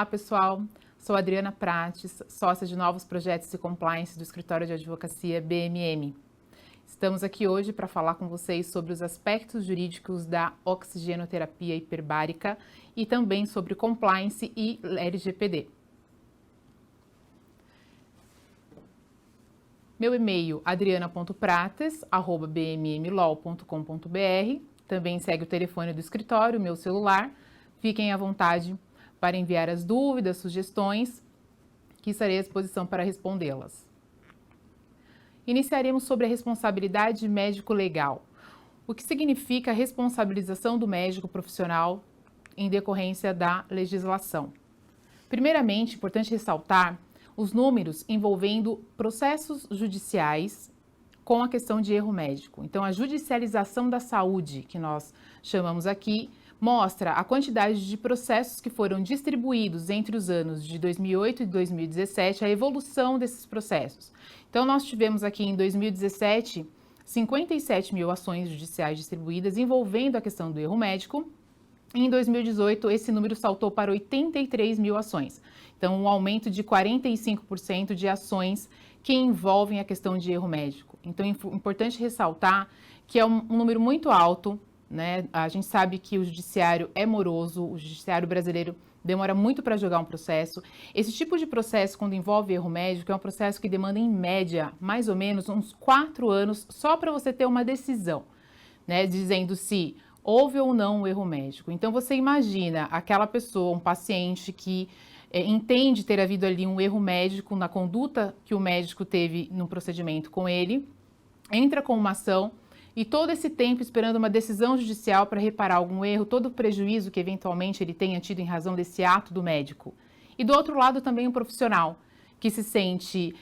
Olá, pessoal. Sou Adriana Prates, sócia de novos projetos de compliance do Escritório de Advocacia BMM. Estamos aqui hoje para falar com vocês sobre os aspectos jurídicos da oxigenoterapia hiperbárica e também sobre compliance e LGPD. Meu e-mail adriana.prates@bmmlaw.com.br. Também segue o telefone do escritório, meu celular. Fiquem à vontade para enviar as dúvidas, sugestões, que estarei à disposição para respondê-las. Iniciaremos sobre a responsabilidade médico-legal. O que significa a responsabilização do médico profissional em decorrência da legislação? Primeiramente, é importante ressaltar os números envolvendo processos judiciais com a questão de erro médico. Então, a judicialização da saúde, que nós chamamos aqui, mostra a quantidade de processos que foram distribuídos entre os anos de 2008 e 2017, a evolução desses processos. Então, nós tivemos aqui em 2017, 57 mil ações judiciais distribuídas envolvendo a questão do erro médico. Em 2018, esse número saltou para 83 mil ações. Então, um aumento de 45% de ações que envolvem a questão de erro médico. Então, é importante ressaltar que é um número muito alto, né? A gente sabe que o judiciário é moroso, o judiciário brasileiro demora muito para julgar um processo. Esse tipo de processo, quando envolve erro médico, é um processo que demanda, em média, mais ou menos uns 4 anos só para você ter uma decisão, né? Dizendo se houve ou não um erro médico. Então, você imagina aquela pessoa, um paciente que entende ter havido ali um erro médico na conduta que o médico teve no procedimento com ele, entra com uma ação e todo esse tempo esperando uma decisão judicial para reparar algum erro, todo o prejuízo que eventualmente ele tenha tido em razão desse ato do médico. E do outro lado também o profissional, que se sente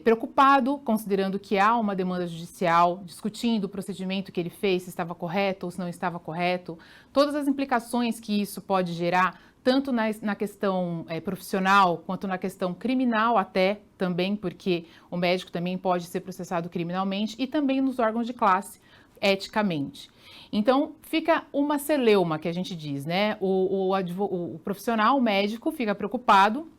preocupado, considerando que há uma demanda judicial, discutindo o procedimento que ele fez, se estava correto ou se não estava correto, todas as implicações que isso pode gerar, tanto na questão profissional, quanto na questão criminal até também, porque o médico também pode ser processado criminalmente, e também nos órgãos de classe, eticamente. Então, fica uma celeuma, que a gente diz, né? O profissional, o médico, fica preocupado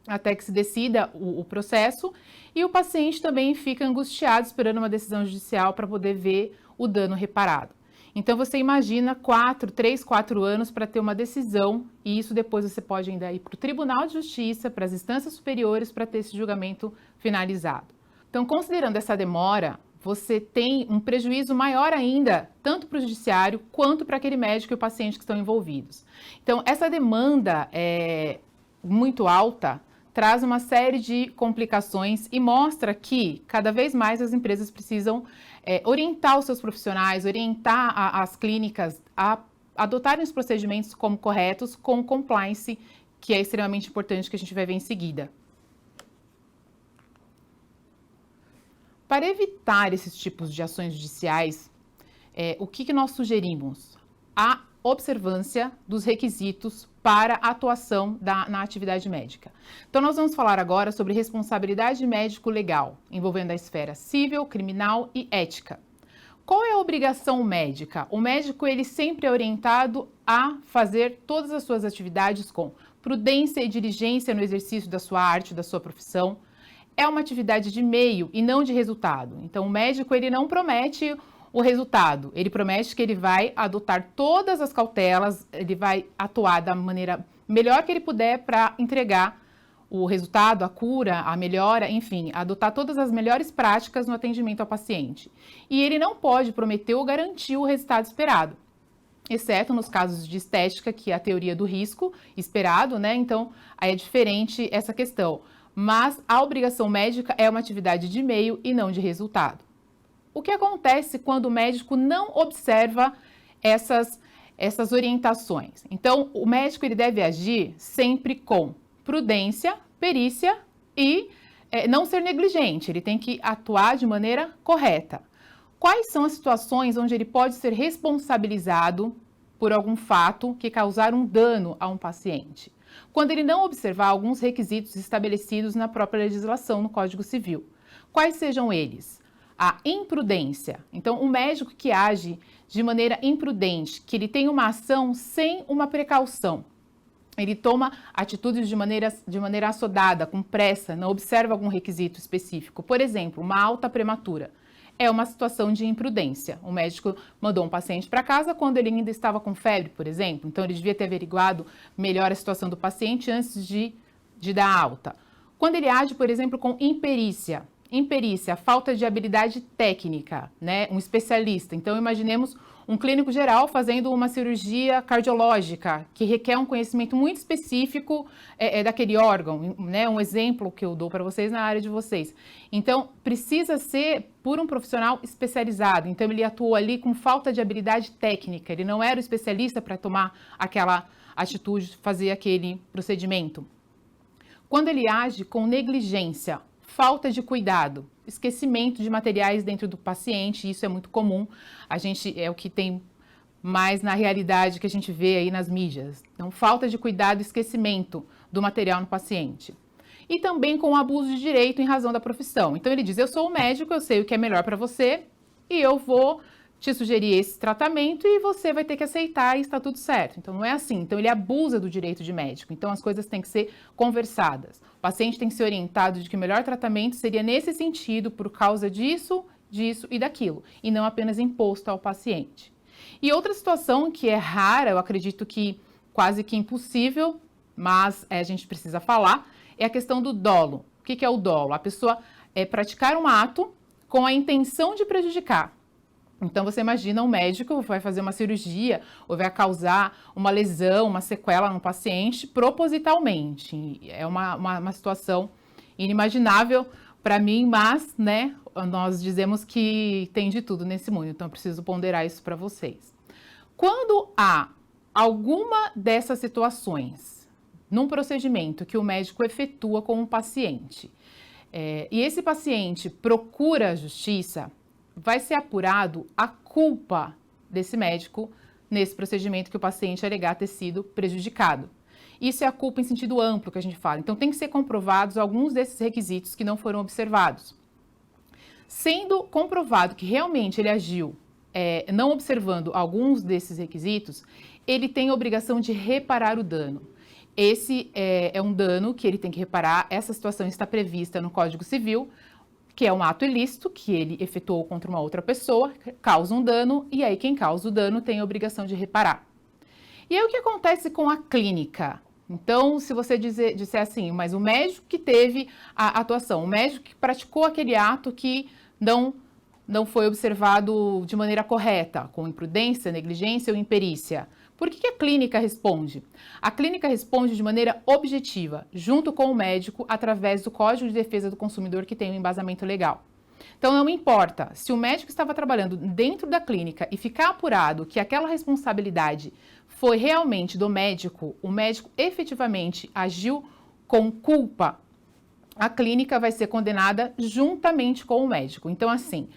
até que se decida o processo, e o paciente também fica angustiado esperando uma decisão judicial para poder ver o dano reparado. Então, você imagina 3, 4 anos para ter uma decisão, e isso depois você pode ainda ir para o Tribunal de Justiça, para as instâncias superiores, para ter esse julgamento finalizado. Então, considerando essa demora, você tem um prejuízo maior ainda, tanto para o judiciário, quanto para aquele médico e o paciente que estão envolvidos. Então, essa demanda muito alta traz uma série de complicações e mostra que cada vez mais as empresas precisam orientar os seus profissionais, orientar as clínicas a adotarem os procedimentos como corretos, com compliance, que é extremamente importante, que a gente vai ver em seguida. Para evitar esses tipos de ações judiciais, o que nós sugerimos? A observância dos requisitos para a atuação na atividade médica. Então, nós vamos falar agora sobre responsabilidade médico-legal, envolvendo a esfera civil, criminal e ética. Qual é a obrigação médica? O médico, ele sempre é orientado a fazer todas as suas atividades com prudência e diligência no exercício da sua arte, da sua profissão. É uma atividade de meio e não de resultado. Então, o médico, ele não promete o resultado, ele promete que ele vai adotar todas as cautelas, ele vai atuar da maneira melhor que ele puder para entregar o resultado, a cura, a melhora, enfim, adotar todas as melhores práticas no atendimento ao paciente. E ele não pode prometer ou garantir o resultado esperado, exceto nos casos de estética, que é a teoria do risco esperado, né? Então, aí é diferente essa questão. Mas a obrigação médica é uma atividade de meio e não de resultado. O que acontece quando o médico não observa essas orientações? Então, o médico, ele deve agir sempre com prudência, perícia e não ser negligente. Ele tem que atuar de maneira correta. Quais são as situações onde ele pode ser responsabilizado por algum fato que causar um dano a um paciente? Quando ele não observar alguns requisitos estabelecidos na própria legislação, no Código Civil. Quais sejam eles? A imprudência. Então, um médico que age de maneira imprudente, que ele tem uma ação sem uma precaução, ele toma atitudes de maneira assodada, com pressa, não observa algum requisito específico. Por exemplo, uma alta prematura. É uma situação de imprudência. O médico mandou um paciente para casa quando ele ainda estava com febre, por exemplo. Então, ele devia ter averiguado melhor a situação do paciente antes de dar alta. Quando ele age, por exemplo, com imperícia. Imperícia, falta de habilidade técnica, né? Um especialista. Então, imaginemos um clínico geral fazendo uma cirurgia cardiológica, que requer um conhecimento muito específico daquele órgão, né? Um exemplo que eu dou para vocês na área de vocês. Então, precisa ser por um profissional especializado. Então, ele atuou ali com falta de habilidade técnica. Ele não era o especialista para tomar aquela atitude, fazer aquele procedimento. Quando ele age com negligência, falta de cuidado, esquecimento de materiais dentro do paciente, isso é muito comum, é o que tem mais na realidade que a gente vê aí nas mídias. Então, falta de cuidado, esquecimento do material no paciente. E também com abuso de direito em razão da profissão. Então, ele diz, eu sou o médico, eu sei o que é melhor para você e eu vou te sugerir esse tratamento e você vai ter que aceitar e está tudo certo. Então, não é assim. Então, ele abusa do direito de médico. Então, as coisas têm que ser conversadas. O paciente tem que ser orientado de que o melhor tratamento seria nesse sentido, por causa disso, disso e daquilo, e não apenas imposto ao paciente. E outra situação que é rara, eu acredito que quase que impossível, mas a gente precisa falar, é a questão do dolo. O que é o dolo? A pessoa praticar um ato com a intenção de prejudicar. Então, você imagina um médico vai fazer uma cirurgia ou vai causar uma lesão, uma sequela no paciente propositalmente. É uma situação inimaginável para mim, mas, né, nós dizemos que tem de tudo nesse mundo, então eu preciso ponderar isso para vocês. Quando há alguma dessas situações num procedimento que o médico efetua com um paciente, e esse paciente procura a justiça, vai ser apurado a culpa desse médico nesse procedimento que o paciente alegar ter sido prejudicado. Isso é a culpa em sentido amplo que a gente fala. Então, tem que ser comprovados alguns desses requisitos que não foram observados. Sendo comprovado que realmente ele agiu não observando alguns desses requisitos, ele tem a obrigação de reparar o dano. Esse é um dano que ele tem que reparar. Essa situação está prevista no Código Civil, que é um ato ilícito que ele efetuou contra uma outra pessoa, causa um dano, e aí quem causa o dano tem a obrigação de reparar. E aí o que acontece com a clínica? Então, se você disser assim, mas o médico que teve a atuação, o médico que praticou aquele ato que não foi observado de maneira correta, com imprudência, negligência ou imperícia, por que a clínica responde? A clínica responde de maneira objetiva, junto com o médico, através do Código de Defesa do Consumidor, que tem um embasamento legal. Então, não importa se o médico estava trabalhando dentro da clínica e ficar apurado que aquela responsabilidade foi realmente do médico, o médico efetivamente agiu com culpa, a clínica vai ser condenada juntamente com o médico. Então, assim,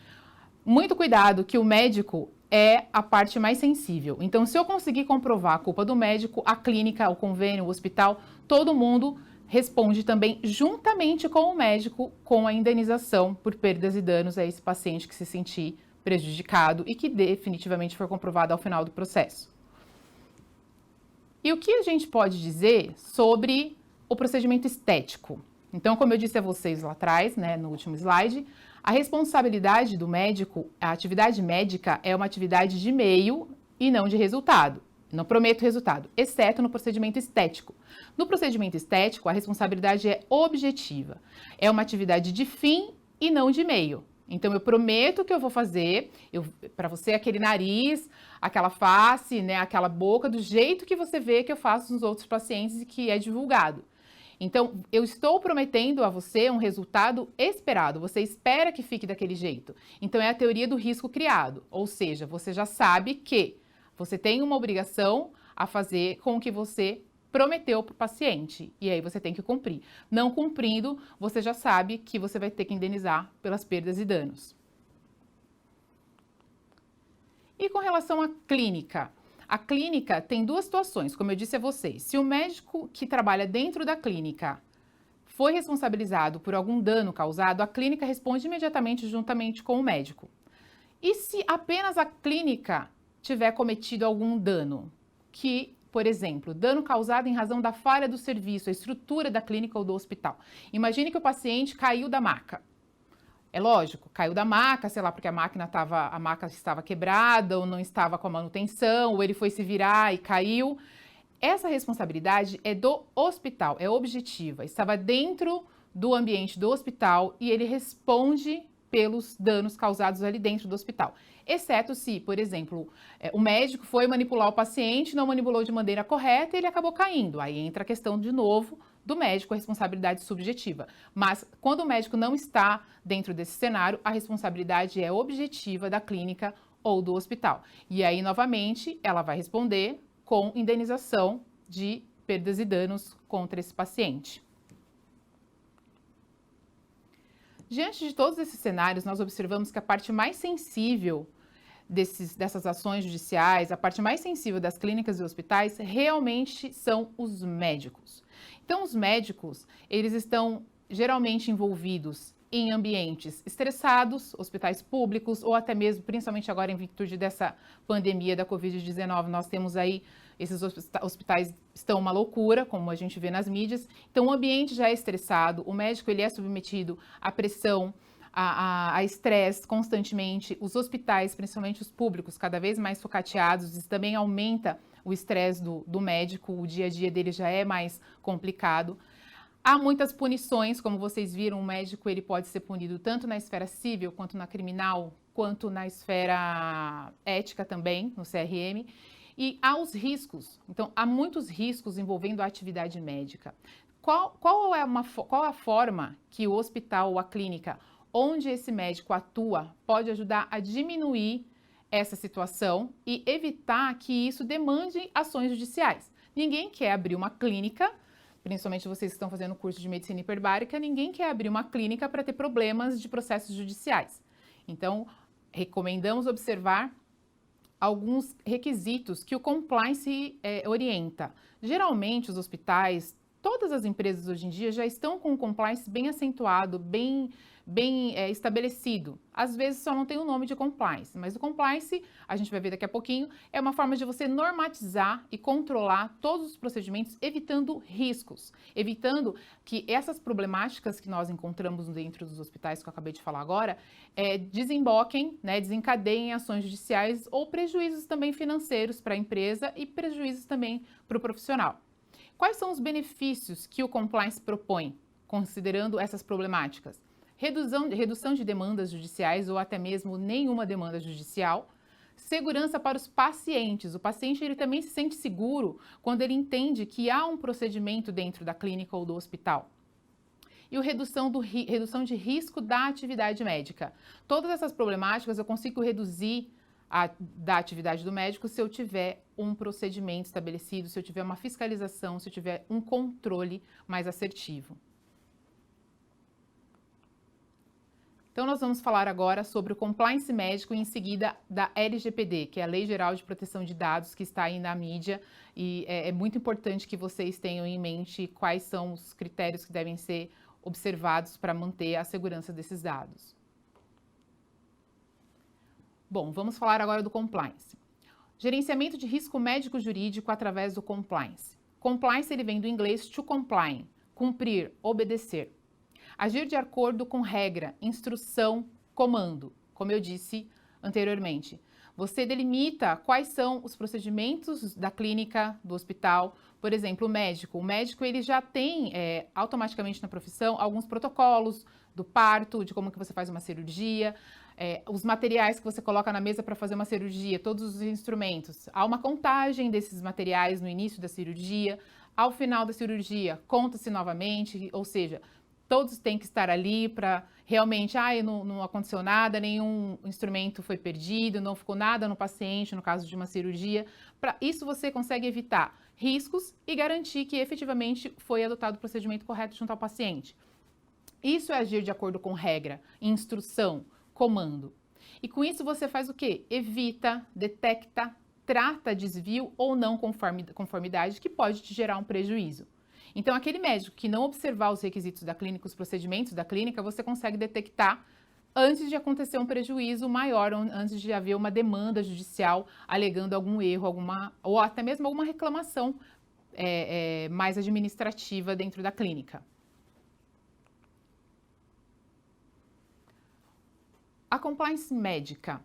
muito cuidado que o médico é a parte mais sensível. Então, se eu conseguir comprovar a culpa do médico, a clínica, o convênio, o hospital, todo mundo responde também juntamente com o médico com a indenização por perdas e danos a esse paciente que se sentir prejudicado e que definitivamente for comprovado ao final do processo. E o que a gente pode dizer sobre o procedimento estético? Então, como eu disse a vocês lá atrás, né, no último slide, a responsabilidade do médico, a atividade médica é uma atividade de meio e não de resultado. Não prometo resultado, exceto no procedimento estético. No procedimento estético, a responsabilidade é objetiva. É uma atividade de fim e não de meio. Então, eu prometo que eu vou fazer para você aquele nariz, aquela face, né, aquela boca, do jeito que você vê que eu faço nos outros pacientes e que é divulgado. Então, eu estou prometendo a você um resultado esperado. Você espera que fique daquele jeito. Então, é a teoria do risco criado. Ou seja, você já sabe que você tem uma obrigação a fazer com o que você prometeu para o paciente. E aí você tem que cumprir. Não cumprindo, você já sabe que você vai ter que indenizar pelas perdas e danos. E com relação à clínica? A clínica tem duas situações, como eu disse a vocês. Se o médico que trabalha dentro da clínica foi responsabilizado por algum dano causado, a clínica responde imediatamente juntamente com o médico. E se apenas a clínica tiver cometido algum dano, que por exemplo, dano causado em razão da falha do serviço, a estrutura da clínica ou do hospital. Imagine que o paciente caiu da maca. É lógico, caiu da maca, sei lá, porque a maca estava quebrada, ou não estava com a manutenção, ou ele foi se virar e caiu. Essa responsabilidade é do hospital, é objetiva. Estava dentro do ambiente do hospital e ele responde pelos danos causados ali dentro do hospital. Exceto se, por exemplo, o médico foi manipular o paciente, não manipulou de maneira correta e ele acabou caindo. Aí entra a questão de novo do médico, a responsabilidade subjetiva. Mas quando o médico não está dentro desse cenário, a responsabilidade é objetiva da clínica ou do hospital. E aí, novamente, ela vai responder com indenização de perdas e danos contra esse paciente. Diante de todos esses cenários, nós observamos que a parte mais sensível dessas ações judiciais, a parte mais sensível das clínicas e hospitais, realmente são os médicos. Então, os médicos, eles estão geralmente envolvidos em ambientes estressados, hospitais públicos, ou até mesmo, principalmente agora em virtude dessa pandemia da Covid-19, nós temos aí, esses hospitais estão uma loucura, como a gente vê nas mídias. Então, o ambiente já é estressado, o médico ele é submetido à pressão, a estresse constantemente. Os hospitais, principalmente os públicos, cada vez mais sucateados, isso também aumenta o estresse do médico, o dia a dia dele já é mais complicado. Há muitas punições, como vocês viram, o médico ele pode ser punido tanto na esfera civil, quanto na criminal, quanto na esfera ética também, no CRM. E há os riscos, então há muitos riscos envolvendo a atividade médica. Qual é a forma que o hospital ou a clínica onde esse médico atua pode ajudar a diminuir essa situação e evitar que isso demande ações judiciais? Ninguém quer abrir uma clínica, principalmente vocês que estão fazendo curso de medicina hiperbárica, ninguém quer abrir uma clínica para ter problemas de processos judiciais. Então, recomendamos observar alguns requisitos que o compliance orienta. Geralmente, os hospitais, todas as empresas hoje em dia já estão com o compliance bem acentuado, bem estabelecido. Às vezes só não tem o nome de compliance, mas o compliance, a gente vai ver daqui a pouquinho, é uma forma de você normatizar e controlar todos os procedimentos, evitando riscos, evitando que essas problemáticas que nós encontramos dentro dos hospitais, que eu acabei de falar agora, desemboquem, desencadeiem ações judiciais ou prejuízos também financeiros para a empresa e prejuízos também para o profissional. Quais são os benefícios que o compliance propõe, considerando essas problemáticas? Redução de demandas judiciais ou até mesmo nenhuma demanda judicial. Segurança para os pacientes. O paciente ele também se sente seguro quando ele entende que há um procedimento dentro da clínica ou do hospital. E redução de risco da atividade médica. Todas essas problemáticas eu consigo reduzir da atividade do médico se eu tiver um procedimento estabelecido, se eu tiver uma fiscalização, se eu tiver um controle mais assertivo. Então, nós vamos falar agora sobre o compliance médico e em seguida da LGPD, que é a Lei Geral de Proteção de Dados, que está aí na mídia e é muito importante que vocês tenham em mente quais são os critérios que devem ser observados para manter a segurança desses dados. Bom, vamos falar agora do compliance. Gerenciamento de risco médico-jurídico através do compliance. Compliance ele vem do inglês to comply, cumprir, obedecer. Agir de acordo com regra, instrução, comando, como eu disse anteriormente. Você delimita quais são os procedimentos da clínica, do hospital. Por exemplo, o médico ele já tem automaticamente na profissão alguns protocolos do parto, de como que você faz uma cirurgia, os materiais que você coloca na mesa para fazer uma cirurgia, todos os instrumentos. Há uma contagem desses materiais no início da cirurgia, ao final da cirurgia, conta-se novamente, ou seja, todos têm que estar ali para realmente, não aconteceu nada, nenhum instrumento foi perdido, não ficou nada no paciente, no caso de uma cirurgia. Para isso você consegue evitar riscos e garantir que efetivamente foi adotado o procedimento correto junto ao paciente. Isso é agir de acordo com regra, instrução, comando. E com isso você faz o quê? Evita, detecta, trata desvio ou não conformidade que pode te gerar um prejuízo. Então, aquele médico que não observar os requisitos da clínica, os procedimentos da clínica, você consegue detectar antes de acontecer um prejuízo maior, antes de haver uma demanda judicial alegando algum erro, ou até mesmo alguma reclamação mais administrativa dentro da clínica. A compliance médica.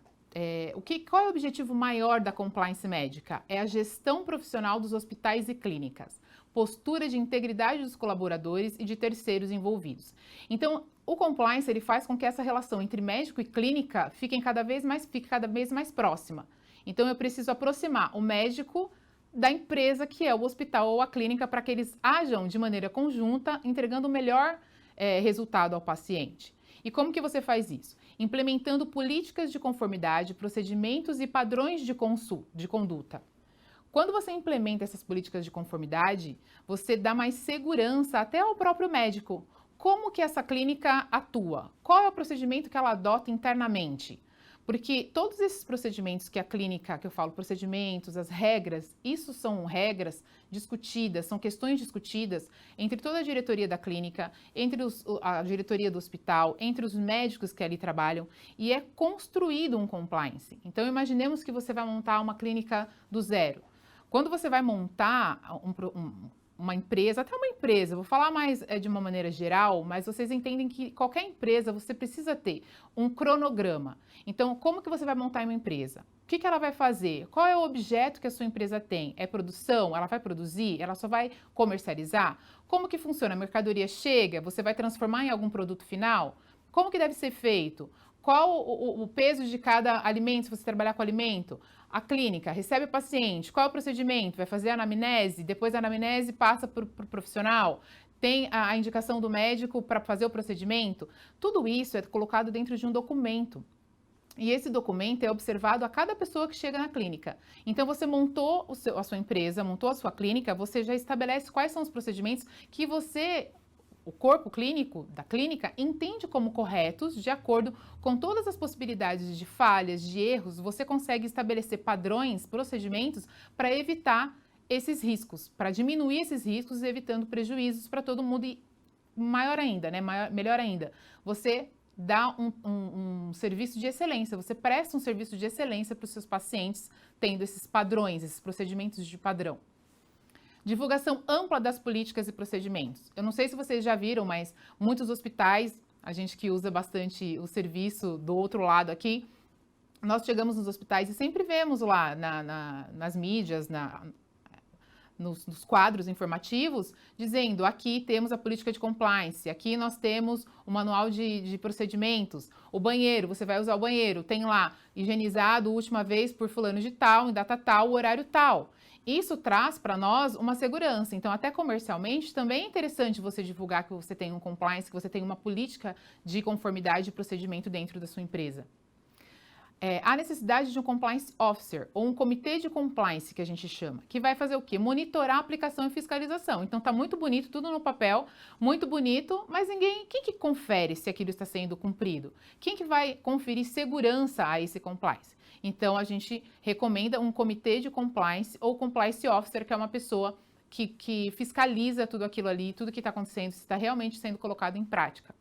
Qual é o objetivo maior da compliance médica? É a gestão profissional dos hospitais e clínicas, postura de integridade dos colaboradores e de terceiros envolvidos. Então, o compliance ele faz com que essa relação entre médico e clínica fique cada vez mais próxima. Então, eu preciso aproximar o médico da empresa que é o hospital ou a clínica para que eles ajam de maneira conjunta, entregando o melhor resultado ao paciente. E como que você faz isso? Implementando políticas de conformidade, procedimentos e padrões de conduta. Quando você implementa essas políticas de conformidade, você dá mais segurança até ao próprio médico. Como que essa clínica atua? Qual é o procedimento que ela adota internamente? Porque todos esses procedimentos que a clínica, que eu falo procedimentos, as regras, isso são regras discutidas, são questões discutidas entre toda a diretoria da clínica, entre a diretoria do hospital, entre os médicos que ali trabalham, e é construído um compliance. Então, imaginemos que você vai montar uma clínica do zero. Quando você vai montar uma empresa, até uma empresa, vou falar mais de uma maneira geral, mas vocês entendem que qualquer empresa você precisa ter um cronograma. Então, como que você vai montar uma empresa? O que ela vai fazer? Qual é o objeto que a sua empresa tem? É produção? Ela vai produzir? Ela só vai comercializar? Como que funciona? A mercadoria chega? Você vai transformar em algum produto final? Como que deve ser feito? Qual o peso de cada alimento, se você trabalhar com alimento? A clínica recebe o paciente, qual é o procedimento? Vai fazer a anamnese, depois a anamnese passa para o profissional, tem a indicação do médico para fazer o procedimento. Tudo isso é colocado dentro de um documento. E esse documento é observado a cada pessoa que chega na clínica. Então, você montou a sua empresa, montou a sua clínica, você já estabelece quais são os procedimentos que o corpo clínico da clínica entende como corretos, de acordo com todas as possibilidades de falhas, de erros, você consegue estabelecer padrões, procedimentos para evitar esses riscos, para diminuir esses riscos, evitando prejuízos para todo mundo e maior ainda, né? Melhor ainda, você dá um serviço de excelência, você presta um serviço de excelência para os seus pacientes, tendo esses padrões, esses procedimentos de padrão. Divulgação ampla das políticas e procedimentos. Eu não sei se vocês já viram, mas muitos hospitais, a gente que usa bastante o serviço do outro lado aqui, nós chegamos nos hospitais e sempre vemos lá nas mídias, nos quadros informativos, dizendo aqui temos a política de compliance, aqui nós temos o manual de procedimentos, o banheiro, você vai usar o banheiro, tem lá higienizado última vez por fulano de tal, em data tal, horário tal. Isso traz para nós uma segurança. Então, até comercialmente, também é interessante você divulgar que você tem um compliance, que você tem uma política de conformidade e procedimento dentro da sua empresa. Há necessidade de um compliance officer, ou um comitê de compliance, que a gente chama, que vai fazer o quê? Monitorar a aplicação e fiscalização. Então, tá muito bonito, tudo no papel, muito bonito, mas quem que confere se aquilo está sendo cumprido? Quem que vai conferir segurança a esse compliance? Então, a gente recomenda um comitê de compliance ou compliance officer, que é uma pessoa que fiscaliza tudo aquilo ali, tudo que está acontecendo, se está realmente sendo colocado em prática.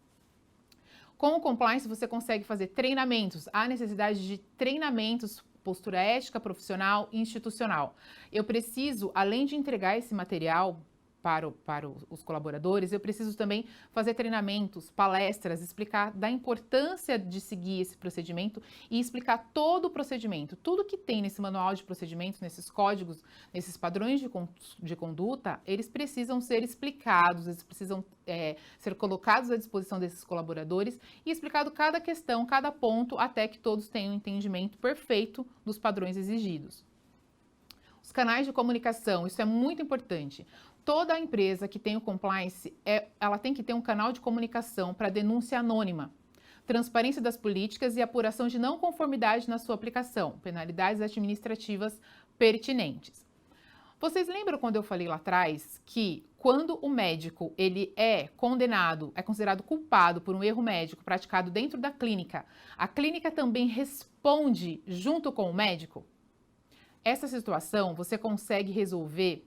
Com o compliance, você consegue fazer treinamentos. Há necessidade de treinamentos, postura ética, profissional e institucional. Eu preciso, além de entregar esse material para os colaboradores, eu preciso também fazer treinamentos, palestras, explicar da importância de seguir esse procedimento e explicar todo o procedimento. Tudo que tem nesse manual de procedimentos, nesses códigos, nesses padrões de conduta, eles precisam ser explicados, eles precisam ser colocados à disposição desses colaboradores e explicado cada questão, cada ponto, até que todos tenham um entendimento perfeito dos padrões exigidos. Os canais de comunicação, isso é muito importante. Toda empresa que tem o compliance, ela tem que ter um canal de comunicação para denúncia anônima, transparência das políticas e apuração de não conformidade na sua aplicação, penalidades administrativas pertinentes. Vocês lembram quando eu falei lá atrás que quando o médico ele é condenado, é considerado culpado por um erro médico praticado dentro da clínica, a clínica também responde junto com o médico? Essa situação você consegue resolver.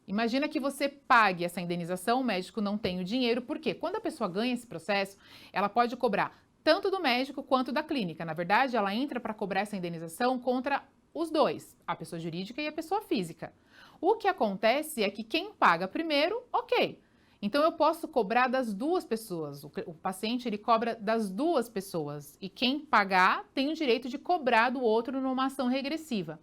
Imagina que você pague essa indenização, o médico não tem o dinheiro, porque quando a pessoa ganha esse processo, ela pode cobrar tanto do médico quanto da clínica. Na verdade, ela entra para cobrar essa indenização contra os dois, a pessoa jurídica e a pessoa física. O que acontece é que quem paga primeiro, ok. Então eu posso cobrar das duas pessoas. O paciente ele cobra das duas pessoas e quem pagar tem o direito de cobrar do outro numa ação regressiva.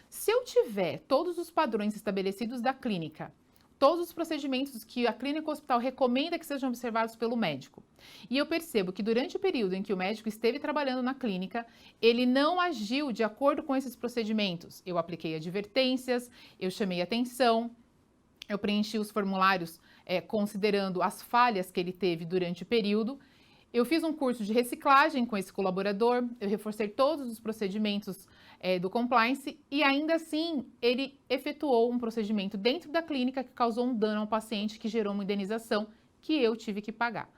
Se eu tiver todos os padrões estabelecidos da clínica, todos os procedimentos que a clínica ou hospital recomenda que sejam observados pelo médico, e eu percebo que durante o período em que o médico esteve trabalhando na clínica, ele não agiu de acordo com esses procedimentos. Eu apliquei advertências, eu chamei atenção, eu preenchi os formulários considerando as falhas que ele teve durante o período. Eu fiz um curso de reciclagem com esse colaborador, eu reforcei todos os procedimentos do compliance e ainda assim ele efetuou um procedimento dentro da clínica que causou um dano ao paciente que gerou uma indenização que eu tive que pagar.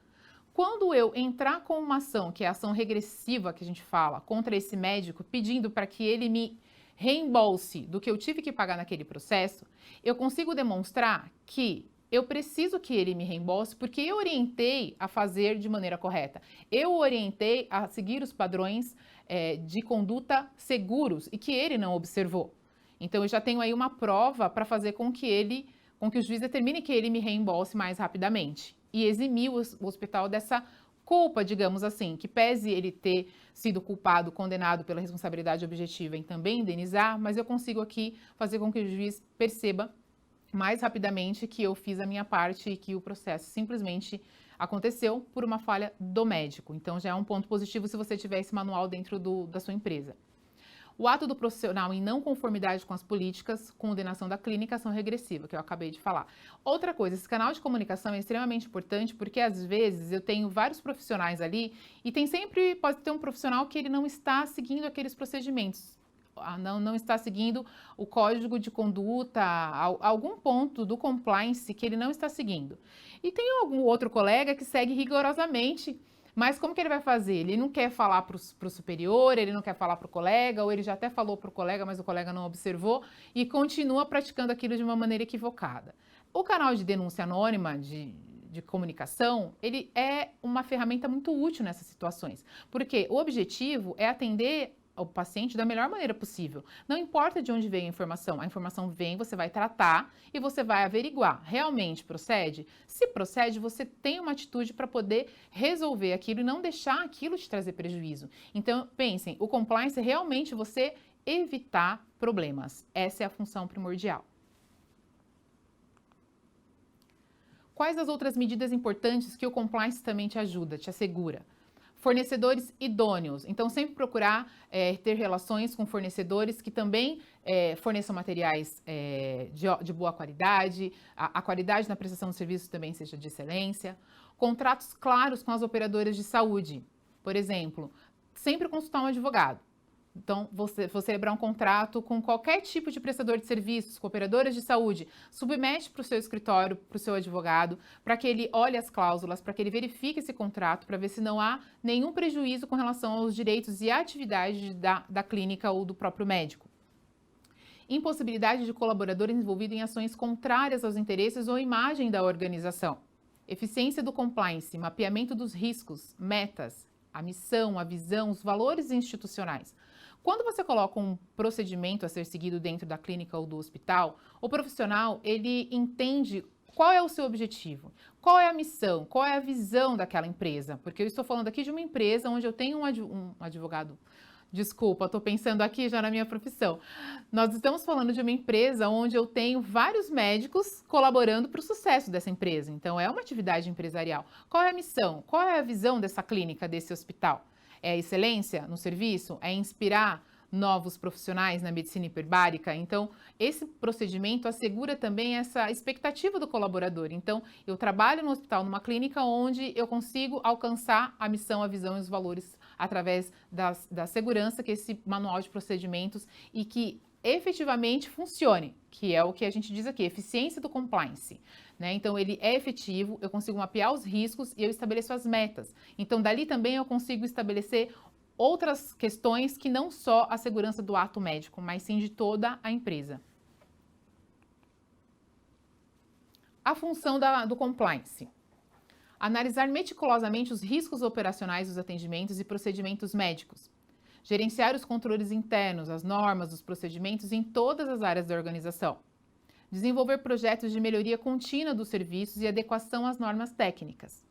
Quando eu entrar com uma ação, que é a ação regressiva que a gente fala, contra esse médico, pedindo para que ele me reembolse do que eu tive que pagar naquele processo, eu consigo demonstrar que eu preciso que ele me reembolse porque eu orientei a fazer de maneira correta. Eu orientei a seguir os padrões de conduta seguros e que ele não observou. Então eu já tenho aí uma prova para fazer com que o juiz determine que ele me reembolse mais rapidamente e eximir o hospital dessa culpa, digamos assim, que pese ele ter sido culpado, condenado pela responsabilidade objetiva em também indenizar, mas eu consigo aqui fazer com que o juiz perceba mais rapidamente que eu fiz a minha parte e que o processo simplesmente aconteceu por uma falha do médico. Então já é um ponto positivo se você tiver esse manual dentro da sua empresa. O ato do profissional em não conformidade com as políticas, condenação da clínica, ação regressiva, que eu acabei de falar. Outra coisa, esse canal de comunicação é extremamente importante porque às vezes eu tenho vários profissionais ali e pode ter um profissional que ele não está seguindo aqueles procedimentos. Não está seguindo o código de conduta, algum ponto do compliance que ele não está seguindo. E tem algum outro colega que segue rigorosamente, mas como que ele vai fazer? Ele não quer falar para o superior, ele não quer falar para o colega, ou ele já até falou para o colega, mas o colega não observou e continua praticando aquilo de uma maneira equivocada. O canal de denúncia anônima de comunicação, ele é uma ferramenta muito útil nessas situações, porque o objetivo é atender o paciente da melhor maneira possível. Não importa de onde veio a informação vem, você vai tratar e você vai averiguar. Realmente procede? Se procede, você tem uma atitude para poder resolver aquilo e não deixar aquilo te trazer prejuízo. Então, pensem, o compliance é realmente você evitar problemas. Essa é a função primordial. Quais as outras medidas importantes que o compliance também te ajuda, te assegura? Fornecedores idôneos. Então, sempre procurar ter relações com fornecedores que também forneçam materiais de boa qualidade, a qualidade na prestação de serviços também seja de excelência. Contratos claros com as operadoras de saúde. Por exemplo, sempre consultar um advogado. Então, você celebrar um contrato com qualquer tipo de prestador de serviços, com operadoras de saúde, submete para o seu escritório, para o seu advogado, para que ele olhe as cláusulas, para que ele verifique esse contrato, para ver se não há nenhum prejuízo com relação aos direitos e atividades da clínica ou do próprio médico. Impossibilidade de colaborador envolvido em ações contrárias aos interesses ou imagem da organização. Eficiência do compliance, mapeamento dos riscos, metas, a missão, a visão, os valores institucionais. Quando você coloca um procedimento a ser seguido dentro da clínica ou do hospital, o profissional, ele entende qual é o seu objetivo, qual é a missão, qual é a visão daquela empresa. Porque eu estou falando aqui de uma empresa onde eu tenho um advogado. Desculpa, estou pensando aqui já na minha profissão. Nós estamos falando de uma empresa onde eu tenho vários médicos colaborando para o sucesso dessa empresa. Então, é uma atividade empresarial. Qual é a missão? Qual é a visão dessa clínica, desse hospital? É excelência no serviço? É inspirar novos profissionais na medicina hiperbárica? Então, esse procedimento assegura também essa expectativa do colaborador. Então, eu trabalho no hospital, numa clínica onde eu consigo alcançar a missão, a visão e os valores através da segurança que esse manual de procedimentos e que efetivamente funcione, que é o que a gente diz aqui, eficiência do compliance, né? Então, ele é efetivo, eu consigo mapear os riscos e eu estabeleço as metas. Então, dali também eu consigo estabelecer outras questões que não só a segurança do ato médico, mas sim de toda a empresa. A função do compliance. Analisar meticulosamente os riscos operacionais dos atendimentos e procedimentos médicos. Gerenciar os controles internos, as normas, os procedimentos em todas as áreas da organização. Desenvolver projetos de melhoria contínua dos serviços e adequação às normas técnicas.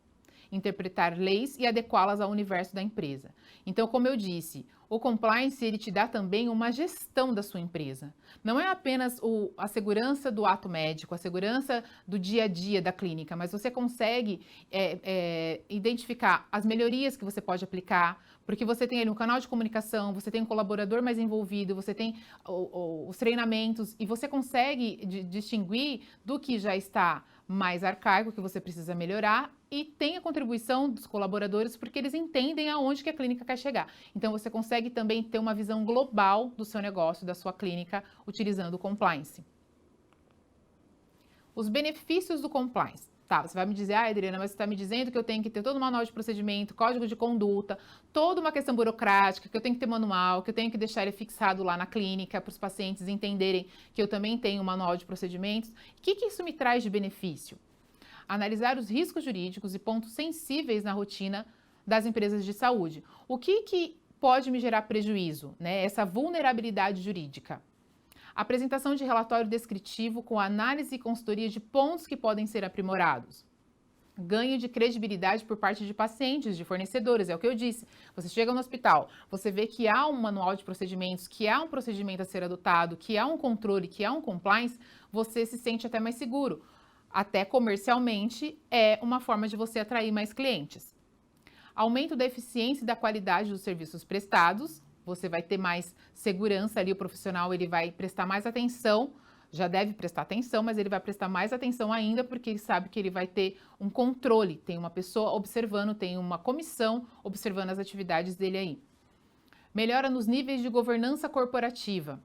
Interpretar leis e adequá-las ao universo da empresa. Então, como eu disse, o compliance ele te dá também uma gestão da sua empresa. Não é apenas a segurança do ato médico, a segurança do dia a dia da clínica, mas você consegue identificar as melhorias que você pode aplicar, porque você tem ali um canal de comunicação, você tem um colaborador mais envolvido, você tem os treinamentos e você consegue distinguir do que já está mais arcaico, que você precisa melhorar, e tem a contribuição dos colaboradores porque eles entendem aonde que a clínica quer chegar. Então, você consegue também ter uma visão global do seu negócio, da sua clínica, utilizando o compliance. Os benefícios do compliance. Tá, você vai me dizer, Adriana, mas você está me dizendo que eu tenho que ter todo um manual de procedimento, código de conduta, toda uma questão burocrática, que eu tenho que ter manual, que eu tenho que deixar ele fixado lá na clínica para os pacientes entenderem que eu também tenho um manual de procedimentos. O que isso me traz de benefício? Analisar os riscos jurídicos e pontos sensíveis na rotina das empresas de saúde. O que pode me gerar prejuízo, né? Essa vulnerabilidade jurídica. Apresentação de relatório descritivo com análise e consultoria de pontos que podem ser aprimorados. Ganho de credibilidade por parte de pacientes, de fornecedores, é o que eu disse. Você chega no hospital, você vê que há um manual de procedimentos, que há um procedimento a ser adotado, que há um controle, que há um compliance, você se sente até mais seguro. Até comercialmente é uma forma de você atrair mais clientes. Aumento da eficiência e da qualidade dos serviços prestados. Você vai ter mais segurança ali, o profissional ele vai prestar mais atenção, já deve prestar atenção, mas ele vai prestar mais atenção ainda porque ele sabe que ele vai ter um controle, tem uma pessoa observando, tem uma comissão observando as atividades dele aí. Melhora nos níveis de governança corporativa.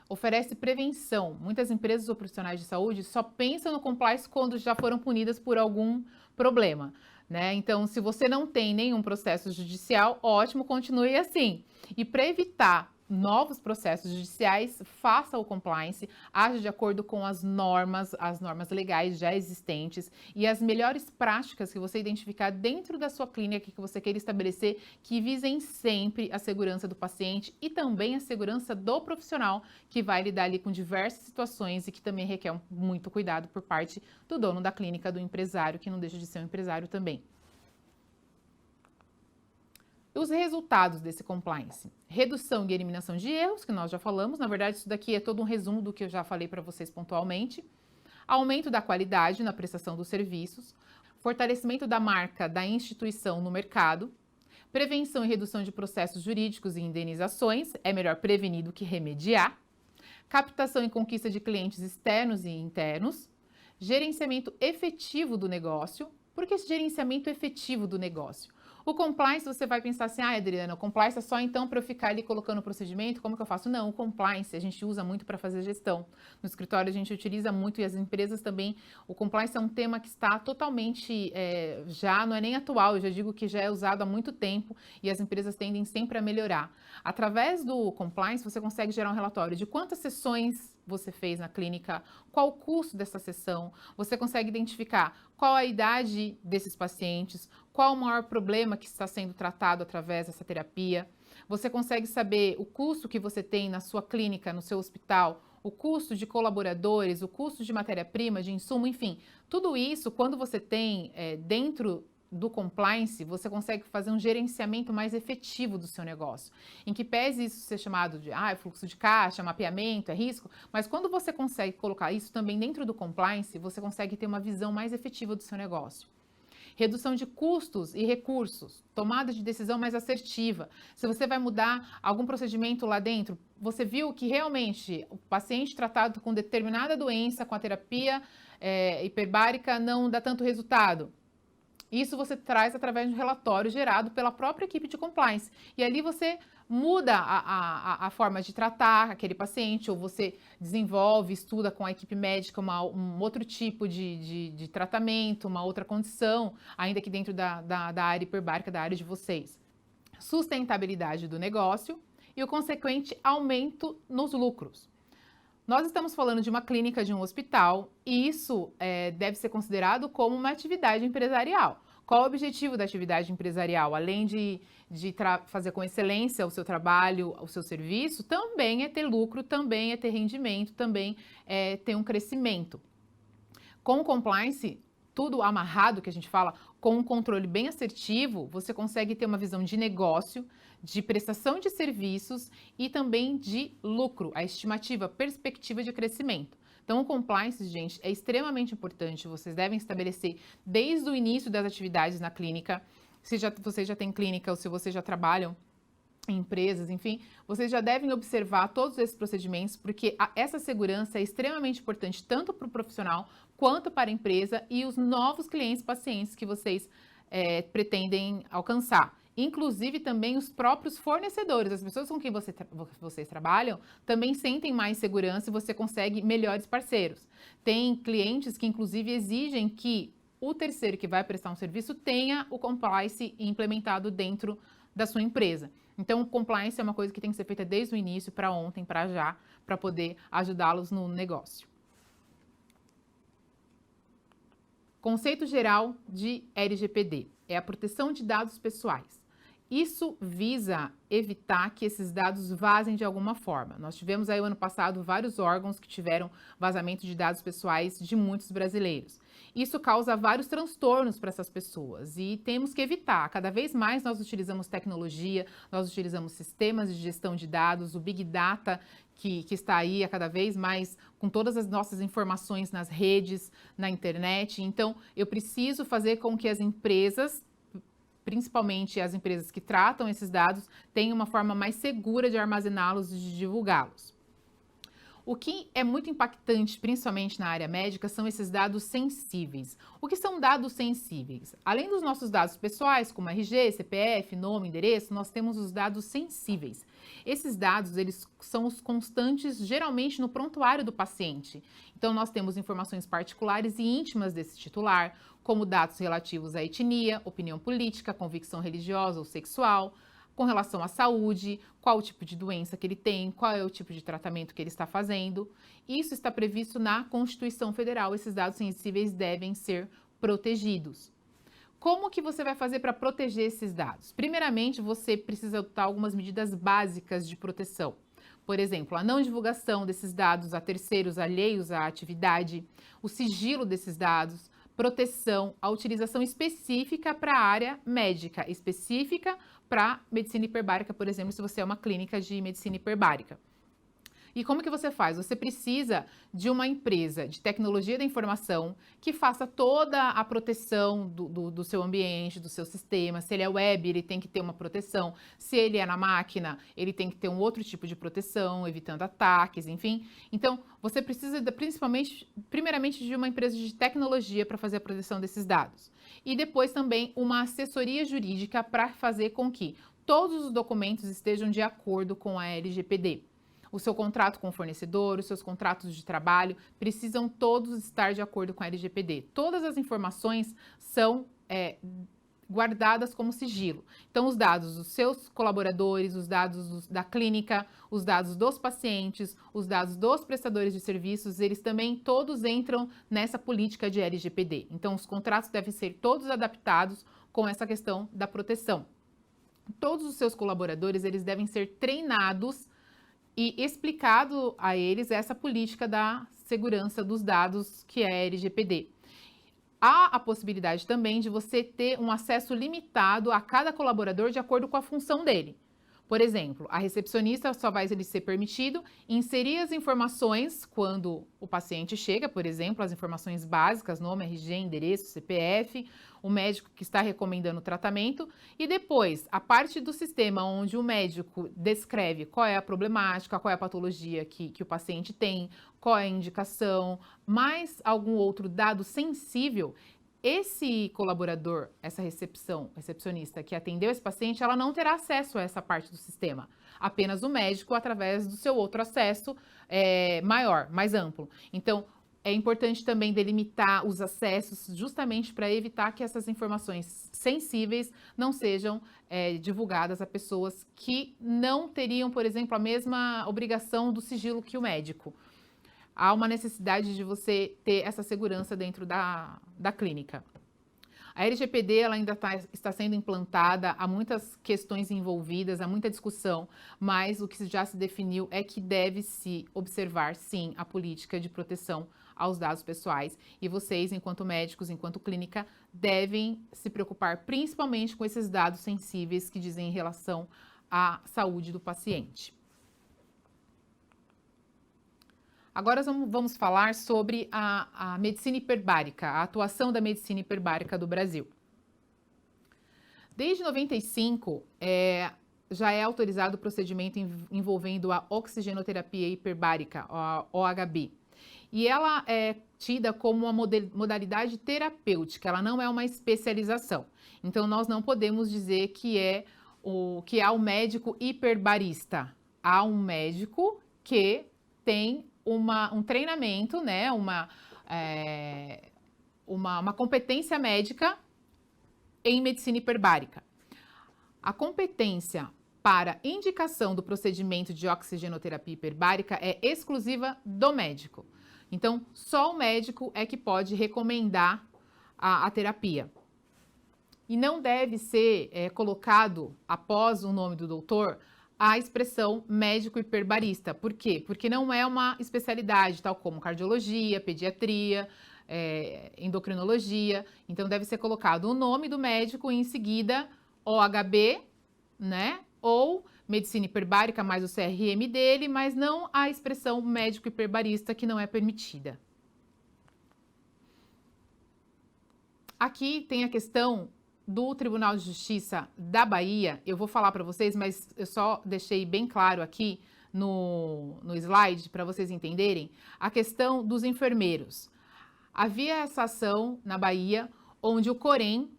Oferece prevenção. Muitas empresas ou profissionais de saúde só pensam no compliance quando já foram punidas por algum problema, né? Então, se você não tem nenhum processo judicial, ótimo, continue assim. E para evitar novos processos judiciais, faça o compliance, age de acordo com as normas legais já existentes e as melhores práticas que você identificar dentro da sua clínica que você queira estabelecer, que visem sempre a segurança do paciente e também a segurança do profissional que vai lidar ali com diversas situações e que também requer muito cuidado por parte do dono da clínica, do empresário, que não deixa de ser um empresário também. Os resultados desse compliance. Redução e eliminação de erros, que nós já falamos. Na verdade, isso daqui é todo um resumo do que eu já falei para vocês pontualmente. Aumento da qualidade na prestação dos serviços. Fortalecimento da marca da instituição no mercado. Prevenção e redução de processos jurídicos e indenizações. É melhor prevenir do que remediar. Captação e conquista de clientes externos e internos. Gerenciamento efetivo do negócio. Por que esse gerenciamento efetivo do negócio? O compliance, você vai pensar assim, Adriana, o compliance é só então para eu ficar ali colocando o procedimento, como que eu faço? Não, o compliance a gente usa muito para fazer gestão. No escritório a gente utiliza muito e as empresas também. O compliance é um tema que está totalmente, já não é nem atual, eu já digo que já é usado há muito tempo e as empresas tendem sempre a melhorar. Através do compliance, você consegue gerar um relatório de quantas sessões você fez na clínica, qual o custo dessa sessão, você consegue identificar qual a idade desses pacientes, qual o maior problema que está sendo tratado através dessa terapia, você consegue saber o custo que você tem na sua clínica, no seu hospital, o custo de colaboradores, o custo de matéria-prima, de insumo, enfim, tudo isso, quando você tem dentro do compliance, você consegue fazer um gerenciamento mais efetivo do seu negócio, em que pese isso ser chamado de fluxo de caixa, mapeamento, é risco, mas quando você consegue colocar isso também dentro do compliance, você consegue ter uma visão mais efetiva do seu negócio. Redução de custos e recursos, tomada de decisão mais assertiva. Se você vai mudar algum procedimento lá dentro, você viu que realmente o paciente tratado com determinada doença, com a terapia hiperbárica, não dá tanto resultado. Isso você traz através de um relatório gerado pela própria equipe de compliance. E ali você muda a forma de tratar aquele paciente, ou você desenvolve, estuda com a equipe médica um outro tipo de tratamento, uma outra condição, ainda que dentro da área hiperbárica, da área de vocês. Sustentabilidade do negócio e o consequente aumento nos lucros. Nós estamos falando de uma clínica de um hospital e isso deve ser considerado como uma atividade empresarial. Qual o objetivo da atividade empresarial? Além de fazer com excelência o seu trabalho, o seu serviço, também é ter lucro, também é ter rendimento, também é ter um crescimento. Com o compliance, tudo amarrado, que a gente fala, com um controle bem assertivo, você consegue ter uma visão de negócio, de prestação de serviços e também de lucro, a estimativa, a perspectiva de crescimento. Então, o compliance, gente, é extremamente importante. Vocês devem estabelecer desde o início das atividades na clínica. Se vocês já têm clínica ou se vocês já trabalham em empresas, enfim, vocês já devem observar todos esses procedimentos, porque essa segurança é extremamente importante tanto para o profissional quanto para a empresa e os novos clientes, pacientes que vocês pretendem alcançar. Inclusive também os próprios fornecedores, as pessoas com quem vocês trabalham, também sentem mais segurança e você consegue melhores parceiros. Tem clientes que inclusive exigem que o terceiro que vai prestar um serviço tenha o compliance implementado dentro da sua empresa. Então, o compliance é uma coisa que tem que ser feita desde o início, para ontem, para já, para poder ajudá-los no negócio. Conceito geral de LGPD é a proteção de dados pessoais. Isso visa evitar que esses dados vazem de alguma forma. Nós tivemos aí o ano passado vários órgãos que tiveram vazamento de dados pessoais de muitos brasileiros. Isso causa vários transtornos para essas pessoas e temos que evitar. Cada vez mais nós utilizamos tecnologia, nós utilizamos sistemas de gestão de dados, o Big Data que está aí a cada vez mais com todas as nossas informações nas redes, na internet. Então, eu preciso fazer com que as empresas, principalmente as empresas que tratam esses dados, tenham uma forma mais segura de armazená-los e de divulgá-los. O que é muito impactante, principalmente na área médica, são esses dados sensíveis. O que são dados sensíveis? Além dos nossos dados pessoais, como RG, CPF, nome, endereço, nós temos os dados sensíveis. Esses dados, eles são os constantes, geralmente, no prontuário do paciente. Então, nós temos informações particulares e íntimas desse titular, como dados relativos à etnia, opinião política, convicção religiosa ou sexual, com relação à saúde, qual o tipo de doença que ele tem, qual é o tipo de tratamento que ele está fazendo. Isso está previsto na Constituição Federal. Esses dados sensíveis devem ser protegidos. Como que você vai fazer para proteger esses dados? Primeiramente, você precisa adotar algumas medidas básicas de proteção. Por exemplo, a não divulgação desses dados a terceiros alheios à atividade, o sigilo desses dados, proteção, a utilização específica para a área médica, específica para medicina hiperbárica, por exemplo, se você é uma clínica de medicina hiperbárica. E como que você faz? Você precisa de uma empresa de tecnologia da informação que faça toda a proteção do seu ambiente, do seu sistema. Se ele é web, ele tem que ter uma proteção. Se ele é na máquina, ele tem que ter um outro tipo de proteção, evitando ataques, enfim. Então, você precisa primeiramente de uma empresa de tecnologia para fazer a proteção desses dados. E depois também uma assessoria jurídica para fazer com que todos os documentos estejam de acordo com a LGPD. O seu contrato com o fornecedor, os seus contratos de trabalho, precisam todos estar de acordo com a LGPD. Todas as informações são guardadas como sigilo. Então, os dados dos seus colaboradores, os dados da clínica, os dados dos pacientes, os dados dos prestadores de serviços, eles também todos entram nessa política de LGPD. Então, os contratos devem ser todos adaptados com essa questão da proteção. Todos os seus colaboradores, eles devem ser treinados e explicado a eles essa política da segurança dos dados que é a LGPD. Há a possibilidade também de você ter um acesso limitado a cada colaborador de acordo com a função dele. Por exemplo, a recepcionista só vai lhe ser permitido inserir as informações quando o paciente chega, por exemplo, as informações básicas, nome, RG, endereço, CPF, o médico que está recomendando o tratamento e depois a parte do sistema onde o médico descreve qual é a problemática, qual é a patologia que o paciente tem, qual é a indicação, mais algum outro dado sensível. Esse colaborador, essa recepcionista que atendeu esse paciente, ela não terá acesso a essa parte do sistema. Apenas o médico através do seu outro acesso maior, mais amplo. Então, é importante também delimitar os acessos justamente para evitar que essas informações sensíveis não sejam divulgadas a pessoas que não teriam, por exemplo, a mesma obrigação do sigilo que o médico. há uma necessidade de você ter essa segurança dentro da clínica. A LGPD ela ainda está sendo implantada, há muitas questões envolvidas, há muita discussão, mas o que já se definiu é que deve-se observar, sim, a política de proteção aos dados pessoais. E vocês, enquanto médicos, enquanto clínica, devem se preocupar principalmente com esses dados sensíveis que dizem em relação à saúde do paciente. Agora vamos falar sobre a medicina hiperbárica, a atuação da medicina hiperbárica do Brasil. Desde 95, já é autorizado o procedimento envolvendo a oxigenoterapia hiperbárica, a OHB. E ela é tida como uma modalidade terapêutica, ela não é uma especialização. Então, nós não podemos dizer que há um médico hiperbarista. Há um médico que tem um treinamento, né, uma competência médica em medicina hiperbárica. A competência para indicação do procedimento de oxigenoterapia hiperbárica é exclusiva do médico. Então, só o médico é que pode recomendar a terapia. E não deve ser colocado, após o nome do doutor, a expressão médico hiperbarista. Por quê? Porque não é uma especialidade, tal como cardiologia, pediatria, endocrinologia. Então, deve ser colocado o nome do médico e, em seguida, OHB, né? Ou medicina hiperbárica, mais o CRM dele, mas não a expressão médico hiperbarista, que não é permitida. Aqui tem a questão do Tribunal de Justiça da Bahia. Eu vou falar para vocês, mas eu só deixei bem claro aqui no slide para vocês entenderem a questão dos enfermeiros. Havia essa ação na Bahia onde o Corém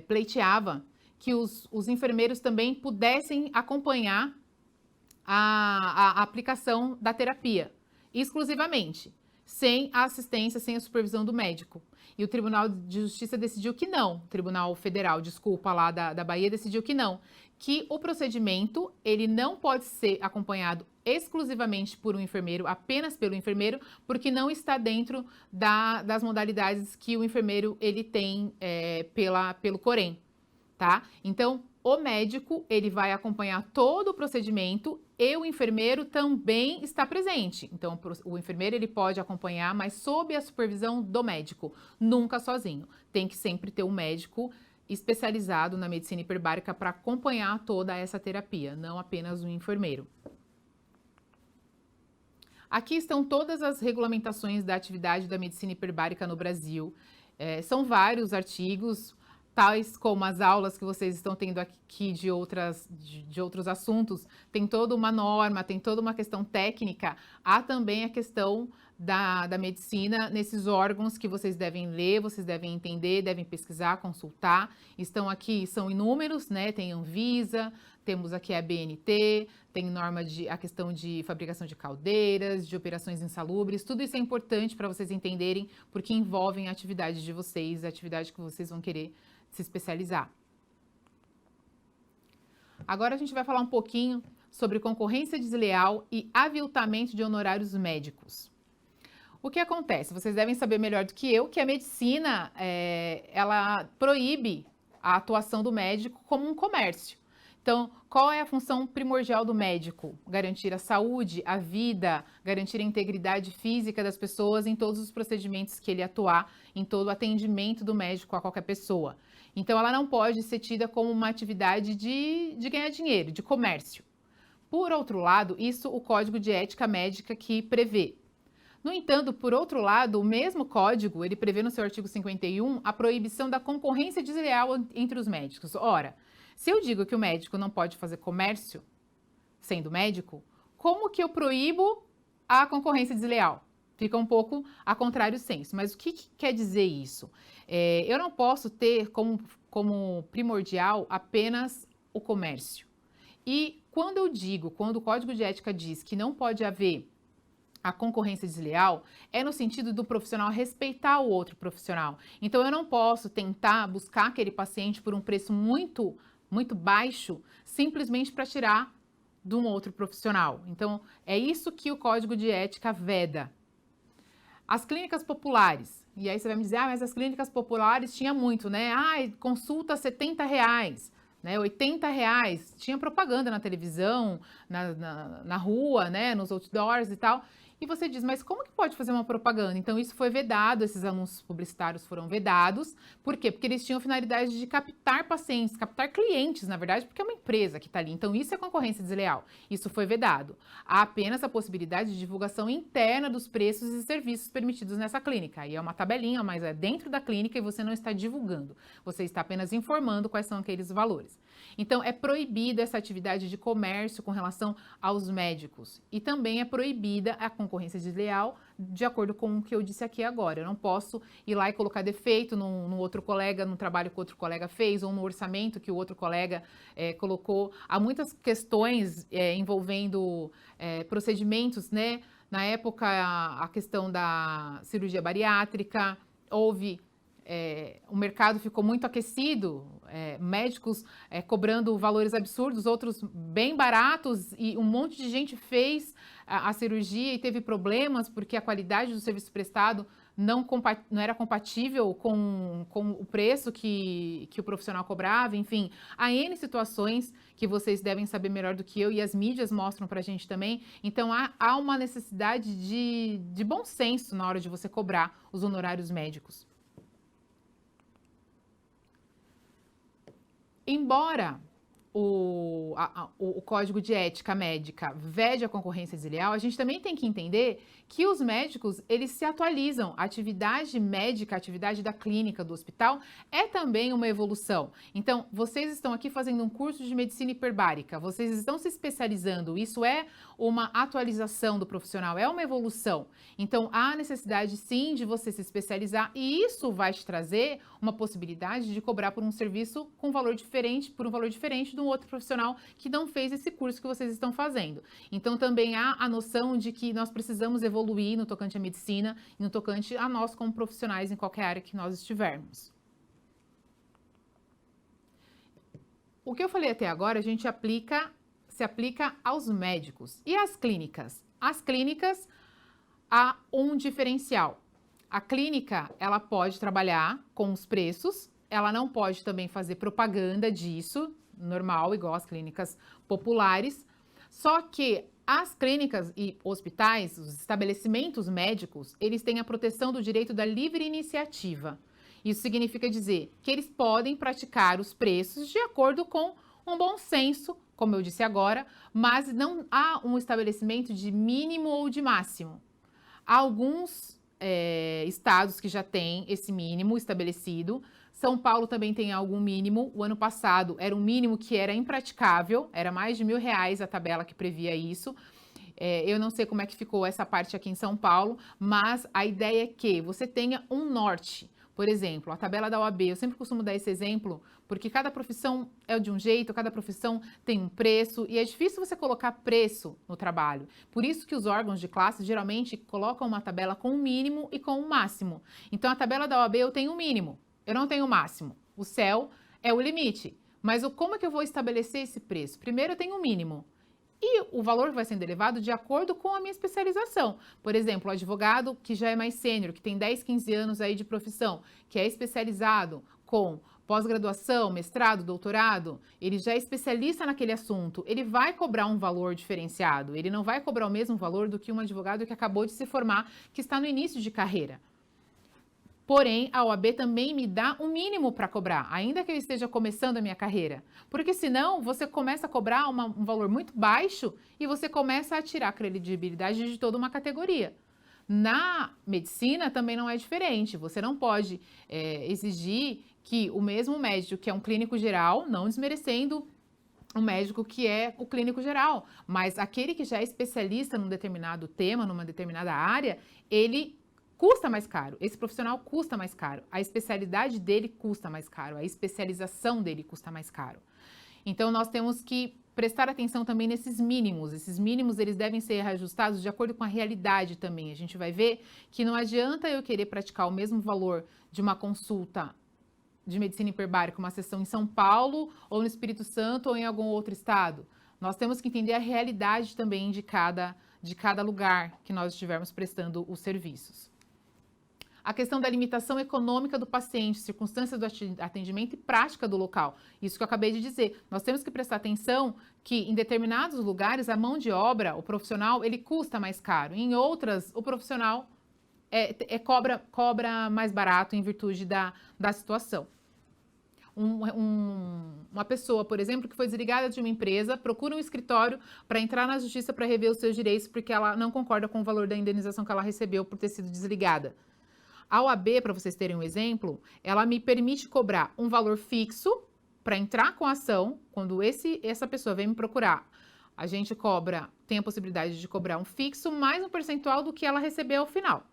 pleiteava que os enfermeiros também pudessem acompanhar a aplicação da terapia, exclusivamente, sem a assistência, sem a supervisão do médico. E o Tribunal de Justiça decidiu que não, o Tribunal Federal, desculpa, lá da Bahia, decidiu que não, que o procedimento, ele não pode ser acompanhado exclusivamente por um enfermeiro, apenas pelo enfermeiro, porque não está dentro das modalidades que o enfermeiro, ele tem pelo Corém, tá? Então, o médico, ele vai acompanhar todo o procedimento e o enfermeiro também está presente. Então, o enfermeiro, ele pode acompanhar, mas sob a supervisão do médico, nunca sozinho. Tem que sempre ter um médico especializado na medicina hiperbárica para acompanhar toda essa terapia, não apenas um enfermeiro. Aqui estão todas as regulamentações da atividade da medicina hiperbárica no Brasil. São vários artigos, tais como as aulas que vocês estão tendo aqui de outros assuntos, tem toda uma norma, tem toda uma questão técnica, há também a questão da medicina nesses órgãos que vocês devem ler, vocês devem entender, devem pesquisar, consultar. Estão aqui, são inúmeros, né? Tem Anvisa, temos aqui a BNT, tem norma a questão de fabricação de caldeiras, de operações insalubres, tudo isso é importante para vocês entenderem, porque envolvem a atividade de vocês, a atividade que vocês vão querer se especializar. Agora a gente vai falar um pouquinho sobre concorrência desleal e aviltamento de honorários médicos. O que acontece? Vocês devem saber melhor do que eu que a medicina, ela proíbe a atuação do médico como um comércio. Então, qual é a função primordial do médico? Garantir a saúde, a vida, garantir a integridade física das pessoas em todos os procedimentos que ele atuar, em todo o atendimento do médico a qualquer pessoa. Então, ela não pode ser tida como uma atividade de ganhar dinheiro, de comércio. Por outro lado, isso o Código de Ética Médica que prevê. No entanto, por outro lado, o mesmo código, ele prevê no seu artigo 51 a proibição da concorrência desleal entre os médicos. Ora, se eu digo que o médico não pode fazer comércio, sendo médico, como que eu proíbo a concorrência desleal? Fica um pouco a contrário senso. Mas o que quer dizer isso? Eu não posso ter como primordial apenas o comércio. E quando o Código de Ética diz que não pode haver a concorrência desleal, é no sentido do profissional respeitar o outro profissional. Então, eu não posso tentar buscar aquele paciente por um preço muito baixo, simplesmente para tirar de um outro profissional. Então, é isso que o Código de Ética veda. As clínicas populares, e aí você vai me dizer, mas as clínicas populares tinha muito, né? Consulta R$ 70, né? R$ 80, tinha propaganda na televisão, na rua, né? Nos outdoors e tal. E você diz, mas como que pode fazer uma propaganda? Então, isso foi vedado, esses anúncios publicitários foram vedados. Por quê? Porque eles tinham finalidade de captar pacientes, captar clientes, na verdade, porque é uma empresa que está ali. Então, isso é concorrência desleal. Isso foi vedado. Há apenas a possibilidade de divulgação interna dos preços e serviços permitidos nessa clínica. Aí é uma tabelinha, mas é dentro da clínica e você não está divulgando. Você está apenas informando quais são aqueles valores. Então, é proibida essa atividade de comércio com relação aos médicos. E também é proibida a concorrência desleal, de acordo com o que eu disse aqui agora. Eu não posso ir lá e colocar defeito no outro colega, no trabalho que o outro colega fez, ou no orçamento que o outro colega colocou. Há muitas questões envolvendo procedimentos, né? Na época, a questão da cirurgia bariátrica, o mercado ficou muito aquecido, médicos cobrando valores absurdos, outros bem baratos, e um monte de gente fez a cirurgia e teve problemas porque a qualidade do serviço prestado não era compatível com o preço que o profissional cobrava. Enfim, há N situações que vocês devem saber melhor do que eu e as mídias mostram pra gente também. Então, há uma necessidade de bom senso na hora de você cobrar os honorários médicos. Embora o Código de Ética Médica vede a concorrência desleal, a gente também tem que entender que os médicos, eles se atualizam. A atividade médica, a atividade da clínica, do hospital, é também uma evolução. Então, vocês estão aqui fazendo um curso de medicina hiperbárica, vocês estão se especializando, isso é uma atualização do profissional, é uma evolução. Então, há necessidade, sim, de você se especializar, e isso vai te trazer uma possibilidade de cobrar por um serviço com valor diferente, por um valor diferente de um outro profissional que não fez esse curso que vocês estão fazendo. Então, também há a noção de que nós precisamos evoluir no tocante à medicina e no tocante a nós como profissionais em qualquer área que nós estivermos. O que eu falei até agora, a gente se aplica aos médicos. E às clínicas? As clínicas, há um diferencial. A clínica, ela pode trabalhar com os preços, ela não pode também fazer propaganda disso, normal, igual as clínicas populares, só que as clínicas e hospitais, os estabelecimentos médicos, eles têm a proteção do direito da livre iniciativa. Isso significa dizer que eles podem praticar os preços de acordo com um bom senso, como eu disse agora, mas não há um estabelecimento de mínimo ou de máximo. Há alguns estados que já têm esse mínimo estabelecido. São Paulo também tem algum mínimo. O ano passado era um mínimo que era impraticável, era mais de R$ 1.000 a tabela que previa isso. Eu não sei como é que ficou essa parte aqui em São Paulo, mas a ideia é que você tenha um norte. Por exemplo, a tabela da OAB, eu sempre costumo dar esse exemplo, porque cada profissão é de um jeito, cada profissão tem um preço, e é difícil você colocar preço no trabalho. Por isso que os órgãos de classe geralmente colocam uma tabela com um mínimo e com um máximo. Então, a tabela da OAB eu tenho um mínimo, eu não tenho o máximo. O céu é o limite. Mas como é que eu vou estabelecer esse preço? Primeiro eu tenho um mínimo. E o valor vai sendo elevado de acordo com a minha especialização. Por exemplo, o advogado que já é mais sênior, que tem 10, 15 anos aí de profissão, que é especializado com pós-graduação, mestrado, doutorado, ele já é especialista naquele assunto, ele vai cobrar um valor diferenciado, ele não vai cobrar o mesmo valor do que um advogado que acabou de se formar, que está no início de carreira. Porém, a OAB também me dá um mínimo para cobrar, ainda que eu esteja começando a minha carreira. Porque senão você começa a cobrar um valor muito baixo e você começa a tirar a credibilidade de toda uma categoria. Na medicina também não é diferente. Você não pode exigir que o mesmo médico que é um clínico geral, não desmerecendo o médico que é o clínico geral, mas aquele que já é especialista num determinado tema, numa determinada área, ele custa mais caro, esse profissional custa mais caro, a especialidade dele custa mais caro, a especialização dele custa mais caro. Então, nós temos que prestar atenção também nesses mínimos. Esses mínimos, eles devem ser reajustados de acordo com a realidade também. A gente vai ver que não adianta eu querer praticar o mesmo valor de uma consulta de medicina hiperbárica, uma sessão em São Paulo, ou no Espírito Santo, ou em algum outro estado. nós temos que entender a realidade também de cada lugar que nós estivermos prestando os serviços. A questão da limitação econômica do paciente, circunstâncias do atendimento e prática do local. Isso que eu acabei de dizer. Nós temos que prestar atenção que em determinados lugares a mão de obra, o profissional, ele custa mais caro. Em outras, o profissional cobra mais barato em virtude da situação. Uma pessoa, por exemplo, que foi desligada de uma empresa, procura um escritório para entrar na justiça para rever os seus direitos porque ela não concorda com o valor da indenização que ela recebeu por ter sido desligada. A OAB, para vocês terem um exemplo, ela me permite cobrar um valor fixo para entrar com a ação. Quando essa pessoa vem me procurar, a gente tem a possibilidade de cobrar um fixo mais um percentual do que ela recebeu ao final.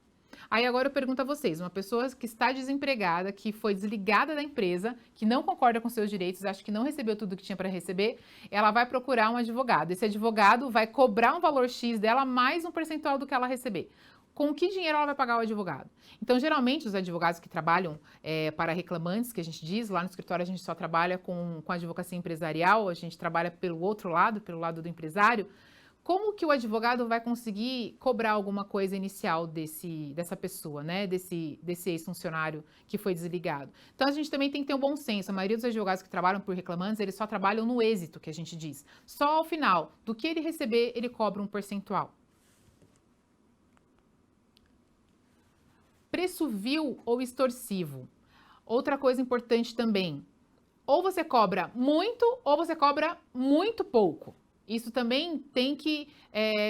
Aí agora eu pergunto a vocês, uma pessoa que está desempregada, que foi desligada da empresa, que não concorda com seus direitos, acha que não recebeu tudo que tinha para receber, ela vai procurar um advogado. Esse advogado vai cobrar um valor X dela mais um percentual do que ela receber. Com que dinheiro ela vai pagar o advogado? Então, geralmente, os advogados que trabalham para reclamantes, que a gente diz, lá no escritório a gente só trabalha com advocacia empresarial, a gente trabalha pelo outro lado, pelo lado do empresário. Como que o advogado vai conseguir cobrar alguma coisa inicial dessa pessoa, né? Desse ex-funcionário que foi desligado? Então, a gente também tem que ter um bom senso. A maioria dos advogados que trabalham por reclamantes, eles só trabalham no êxito, que a gente diz. Só ao final, do que ele receber, ele cobra um percentual. Preço vil ou extorsivo. Outra coisa importante também. Ou você cobra muito ou você cobra muito pouco. Isso também tem que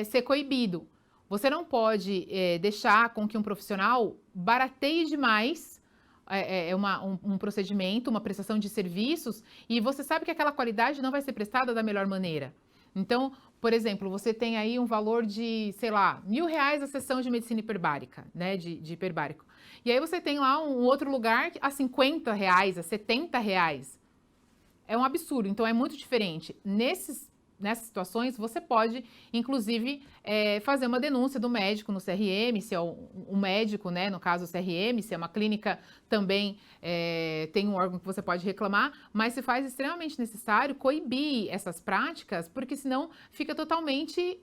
ser coibido. Você não pode deixar com que um profissional barateie demais um procedimento, uma prestação de serviços, e você sabe que aquela qualidade não vai ser prestada da melhor maneira. Então, por exemplo, você tem aí um valor de, sei lá, R$1.000 a sessão de medicina hiperbárica, né, de hiperbárico. E aí você tem lá um outro lugar a R$50, a R$70. É um absurdo, então é muito diferente. Nessas situações, você pode, inclusive, fazer uma denúncia do médico no CRM, se é um médico, né, no caso o CRM, se é uma clínica, também tem um órgão que você pode reclamar, mas se faz extremamente necessário coibir essas práticas, porque senão fica totalmente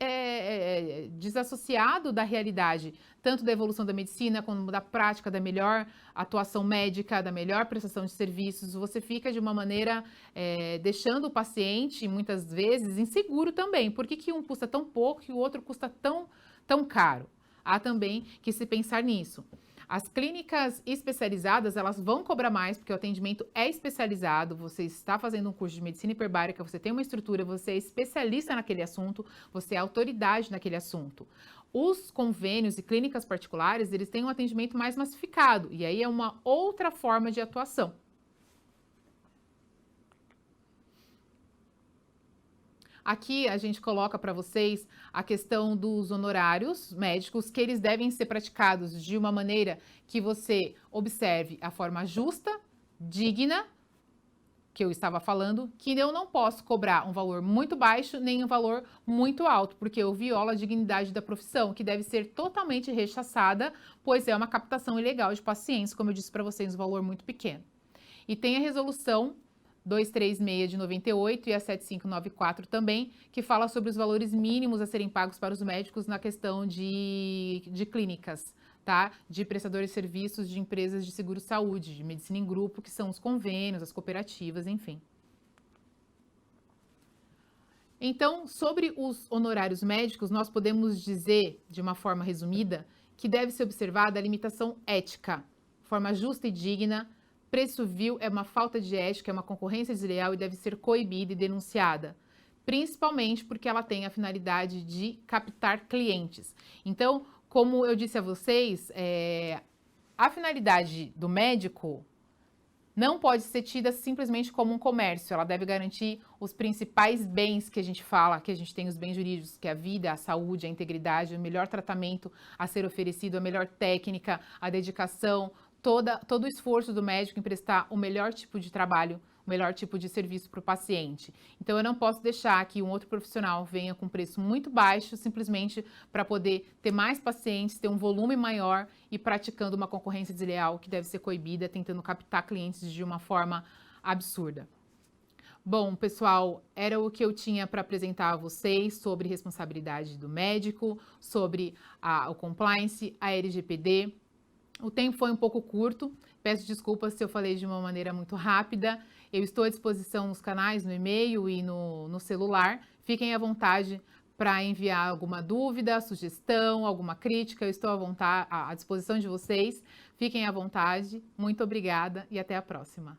desassociado da realidade, tanto da evolução da medicina, como da prática da melhor atuação médica, da melhor prestação de serviços. Você fica de uma maneira deixando o paciente, muitas vezes, inseguro também. Por que um custa tão pouco e o outro custa tão caro? Há também que se pensar nisso. As clínicas especializadas, elas vão cobrar mais, porque o atendimento é especializado, você está fazendo um curso de medicina hiperbárica, você tem uma estrutura, você é especialista naquele assunto, você é autoridade naquele assunto. Os convênios e clínicas particulares, eles têm um atendimento mais massificado, e aí é uma outra forma de atuação. Aqui a gente coloca para vocês a questão dos honorários médicos, que eles devem ser praticados de uma maneira que você observe a forma justa, digna, que eu estava falando, que eu não posso cobrar um valor muito baixo nem um valor muito alto, porque eu violo a dignidade da profissão, que deve ser totalmente rechaçada, pois é uma captação ilegal de pacientes, como eu disse para vocês, um valor muito pequeno. E tem a resolução 236 de 98 e a 7594 também, que fala sobre os valores mínimos a serem pagos para os médicos na questão de clínicas, tá? De prestadores de serviços de empresas de seguro-saúde, de medicina em grupo, que são os convênios, as cooperativas, enfim. Então, sobre os honorários médicos, nós podemos dizer, de uma forma resumida, que deve ser observada a limitação ética, forma justa e digna. Preço vil é uma falta de ética, é uma concorrência desleal e deve ser coibida e denunciada, principalmente porque ela tem a finalidade de captar clientes. Então, como eu disse a vocês, a finalidade do médico não pode ser tida simplesmente como um comércio, ela deve garantir os principais bens que a gente fala, que a gente tem os bens jurídicos, que é a vida, a saúde, a integridade, o melhor tratamento a ser oferecido, a melhor técnica, a dedicação, todo o esforço do médico em prestar o melhor tipo de trabalho, o melhor tipo de serviço para o paciente. Então, eu não posso deixar que um outro profissional venha com preço muito baixo, simplesmente para poder ter mais pacientes, ter um volume maior e praticando uma concorrência desleal que deve ser coibida, tentando captar clientes de uma forma absurda. Bom, pessoal, era o que eu tinha para apresentar a vocês sobre responsabilidade do médico, sobre o compliance, a LGPD. O tempo foi um pouco curto, peço desculpas se eu falei de uma maneira muito rápida. Eu estou à disposição nos canais, no e-mail e no celular. Fiquem à vontade para enviar alguma dúvida, sugestão, alguma crítica. Eu estou à disposição de vocês. Fiquem à vontade. Muito obrigada e até a próxima.